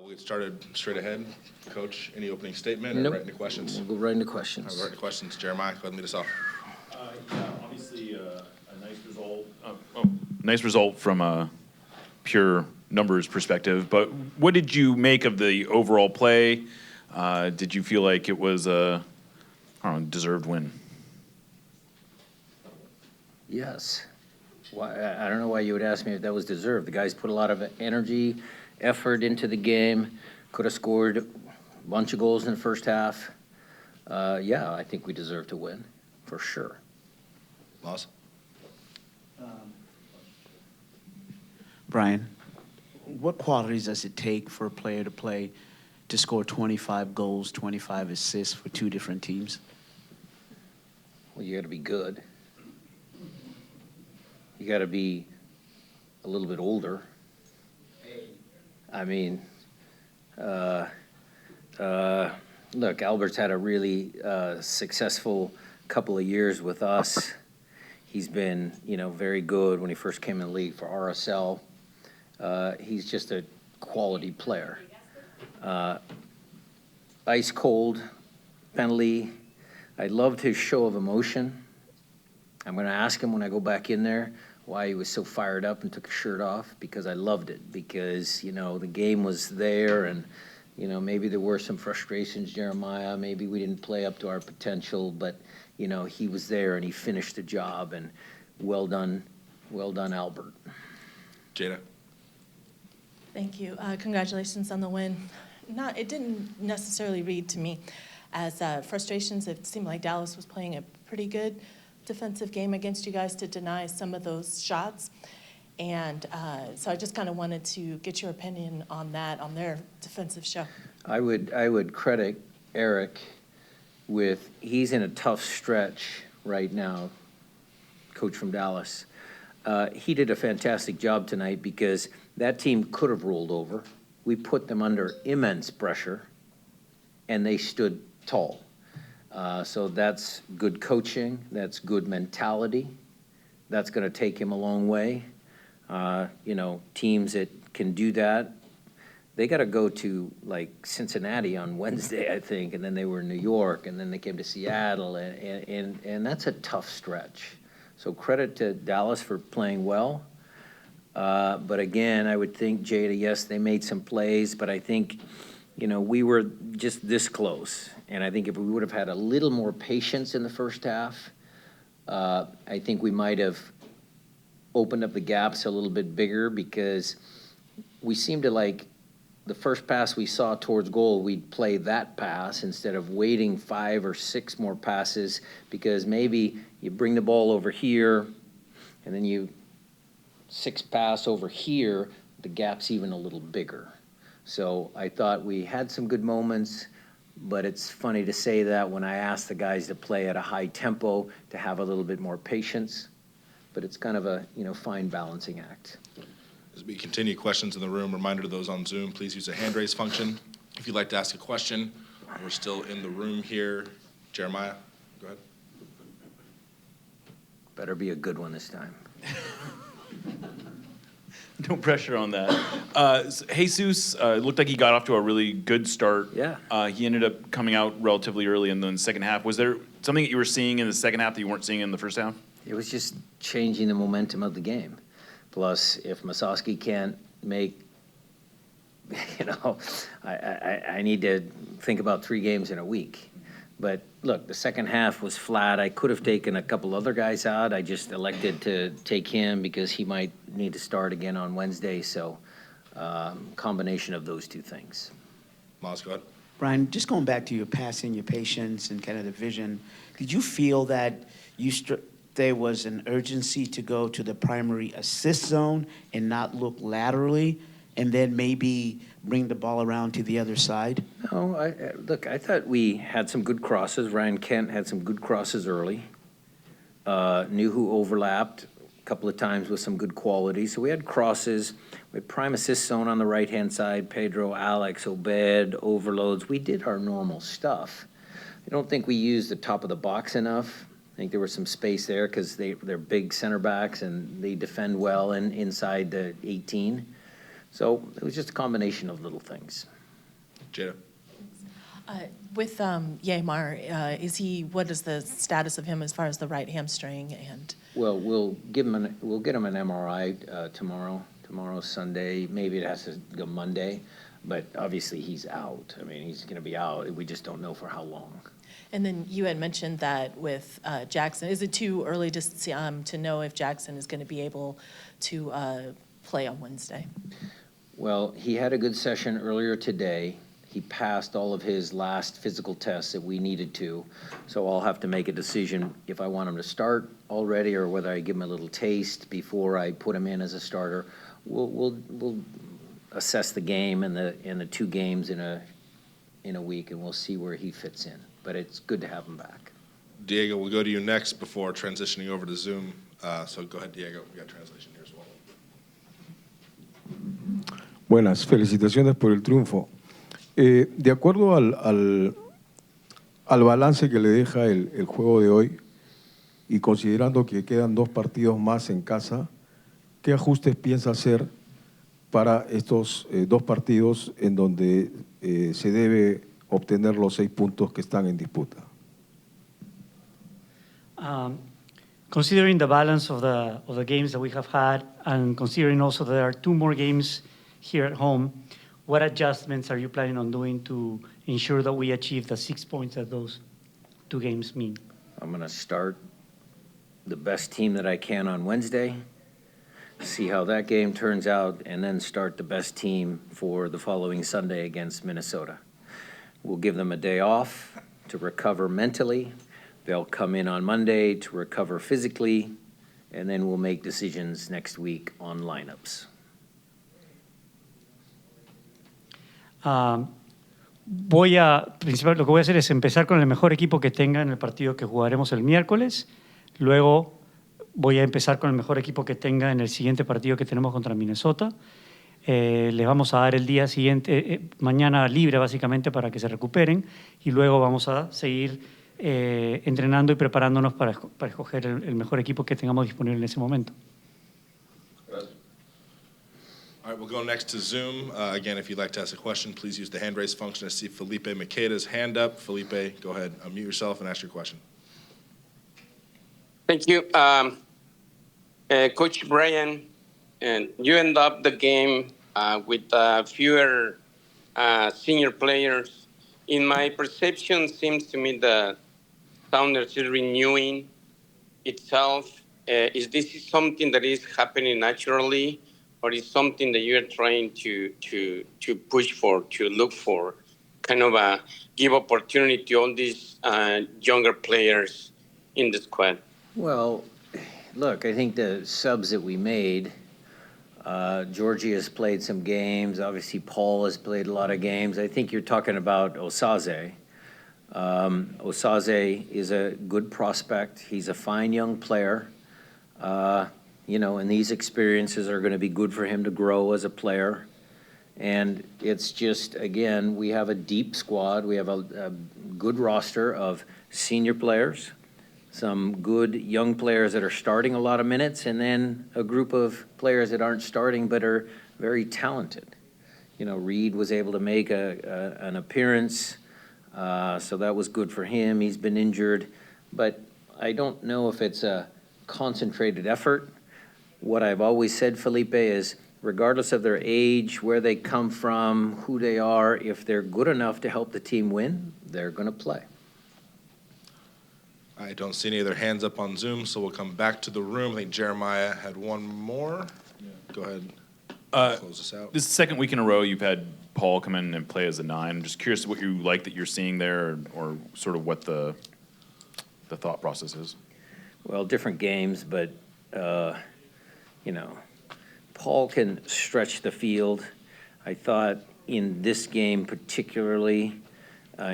We'll get started straight ahead. Coach, any opening statement or Nope. right into questions? We'll go right into All questions. right, right into questions. Jeremiah, go ahead and lead us off. Yeah, obviously a nice result. Nice result from a pure numbers perspective. But what did you make of the overall play? Did you feel like it was a deserved win? Yes. Why, I don't know why you would ask me if that was deserved. The guys put a lot of energy, effort into the game, could have scored a bunch of goals in the first half. Yeah, I think we deserve to win, for sure. Laws? Brian, what qualities does it take for a player to score 25 goals, 25 assists for two different teams? Well, you got to be good. You got to be a little bit older. I mean, look, Albert's had a really successful couple of years with us. He's been, very good when he first came in the league for RSL. He's just a quality player. Ice cold penalty. I loved his show of emotion. I'm going to ask him when I go back in there why he was so fired up and took his shirt off, because I loved it, because, the game was there, and, maybe there were some frustrations, Jeremiah. Maybe we didn't play up to our potential, but, he was there and he finished the job, and well done, Albert. Jada? Thank you. Congratulations on the win. It didn't necessarily read to me as frustrations. It seemed like Dallas was playing a pretty good defensive game against you guys to deny some of those shots. And so I just kind of wanted to get your opinion on that, on their defensive show. I would credit Eric with, he's in a tough stretch right now, coach from Dallas. He did a fantastic job tonight because that team could have rolled over. We put them under immense pressure, and they stood tall. So that's good coaching. That's good mentality. That's going to take him a long way. Teams that can do that, they got to go to like Cincinnati on Wednesday, I think, and then they were in New York, and then they came to Seattle, and that's a tough stretch. So credit to Dallas for playing well. But again, I would think, Jada, yes, they made some plays, but I think, we were just this close. And I think if we would have had a little more patience in the first half, I think we might have opened up the gaps a little bit bigger, because we seemed to like the first pass we saw towards goal, we'd play that pass instead of waiting 5 or 6 more passes, because maybe you bring the ball over here and then you 6 pass over here, the gap's even a little bigger. So I thought we had some good moments, but it's funny to say that when I asked the guys to play at a high tempo, to have a little bit more patience, but it's kind of a, fine balancing act. As we continue questions in the room, reminder to those on Zoom, please use the hand raise function. If you'd like to ask a question, we're still in the room here. Jeremiah, go ahead. Better be a good one this time. No pressure on that. Jesus looked like he got off to a really good start. Yeah. He ended up coming out relatively early in the second half. Was there something that you were seeing in the second half that you weren't seeing in the first half? It was just changing the momentum of the game. Plus, if Masowski can't make, I need to think about 3 games in a week. But look, the second half was flat. I could have taken a couple other guys out. I just elected to take him because he might need to start again on Wednesday. So, combination of those 2 things. Miles, go ahead. Brian, just going back to your passing, your patience, and kind of the vision, did you feel that there was an urgency to go to the primary assist zone and not look laterally, and then maybe bring the ball around to the other side? No, I thought we had some good crosses. Ryan Kent had some good crosses early. Knew who overlapped a couple of times with some good quality. So we had crosses. We had prime assist zone on the right-hand side. Pedro, Alex, Obed, overloads. We did our normal stuff. I don't think we used the top of the box enough. I think there was some space there because they're big center backs and they defend well and inside the 18. So it was just a combination of little things. Jada? With Yeimar, what is the status of him as far as the right hamstring and? Well, we'll get him an MRI tomorrow's Sunday, maybe it has to go Monday, but obviously he's out. I mean, he's gonna be out, we just don't know for how long. And then you had mentioned that with Jackson, is it too early to know if Jackson is gonna be able to play on Wednesday? Well, he had a good session earlier today. He passed all of his last physical tests that we needed to, so I'll have to make a decision if I want him to start already or whether I give him a little taste before I put him in as a starter. We'll assess the game and the two games in a week, and we'll see where he fits in. But it's good to have him back. Diego, we'll go to you next before transitioning over to Zoom. So go ahead, Diego. We got translation here as well. Buenas, felicitaciones por el triunfo. De acuerdo al balance que le deja el juego de hoy y considerando que quedan 2 partidos más en casa, ¿qué ajustes piensa hacer para estos 2 partidos en donde se debe obtener los 6 puntos que están en disputa? Considering the balance of the games that we have had and considering also there are 2 more games here at home, what adjustments are you planning on doing to ensure that we achieve the 6 points that those 2 games mean? I'm gonna start the best team that I can on Wednesday, see how that game turns out, and then start the best team for the following Sunday against Minnesota. We'll give them a day off to recover mentally. They'll come in on Monday to recover physically, and then we'll make decisions next week on lineups. Lo que voy a hacer es empezar con el mejor equipo que tenga en el partido que jugaremos el miércoles. Luego voy a empezar con el mejor equipo que tenga en el siguiente partido que tenemos contra Minnesota. Les vamos a dar el día siguiente, mañana libre básicamente para que se recuperen y luego vamos a seguir entrenando y preparándonos para escoger el mejor equipo que tengamos disponible en ese momento. All right, we'll go next to Zoom. Again, if you'd like to ask a question, please use the hand raise function. I see Felipe Maqueda's hand up. Felipe, go ahead, unmute yourself and ask your question. Thank you. Coach Brian, and you end up the game with fewer senior players. In my perception, seems to me the Sounders is renewing itself. Is this something that is happening naturally, or is something that you're trying to push for, to look for, kind of give opportunity to all these younger players in the squad? Well, look, I think the subs that we made, Georgie has played some games. Obviously, Paul has played a lot of games. I think you're talking about Osaze. Osaze is a good prospect. He's a fine young player. And these experiences are going to be good for him to grow as a player. And it's just, again, we have a deep squad. We have a good roster of senior players, some good young players that are starting a lot of minutes, and then a group of players that aren't starting but are very talented. Reed was able to make an appearance, so that was good for him. He's been injured, but I don't know if it's a concentrated effort. What I've always said, Felipe, is regardless of their age, where they come from, who they are, if they're good enough to help the team win, they're going to play. I don't see any other hands up on Zoom, so we'll come back to the room. I think Jeremiah had one more. Go ahead. Close this out. This is the second week in a row you've had Paul come in and play as a 9. I'm just curious what you like that you're seeing there, or sort of what the thought process is. Well, different games, but, Paul can stretch the field. I thought in this game particularly,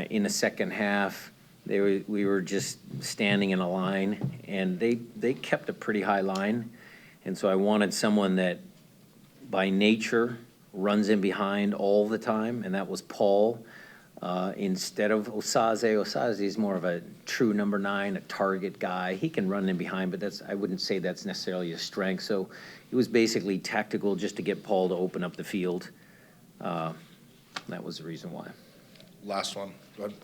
in the second half, we were just standing in a line, and they kept a pretty high line. And so I wanted someone that, by nature, runs in behind all the time, and that was Paul. instead of Osaze. Osaze is more of a true number 9, a target guy. He can run in behind, but I wouldn't say that's necessarily a strength. So it was basically tactical just to get Paul to open up the field. That was the reason why. Last one, go ahead.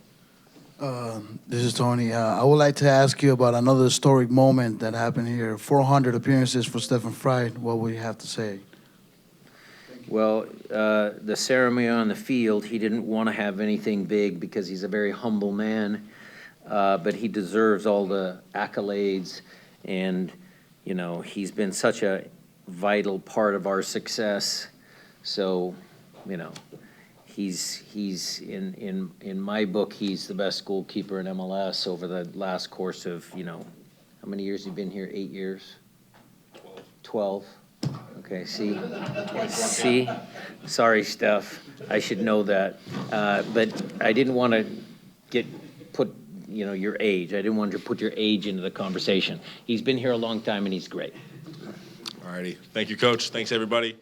This is Tony. I would like to ask you about another historic moment that happened here. 400 appearances for Stephen Fry. What would you have to say? Well, the ceremony on the field, he didn't want to have anything big because he's a very humble man, but he deserves all the accolades, and, you know, he's been such a vital part of our success. So, you know, he's in my book, he's the best goalkeeper in MLS over the last course of, you know, how many years have you been here? 8 years? 12. Okay, see? See? Sorry, Steph. I should know that. But I didn't want to put, you know, your age. I didn't want to put your age into the conversation. He's been here a long time, and he's great. All righty. Thank you, Coach. Thanks, everybody.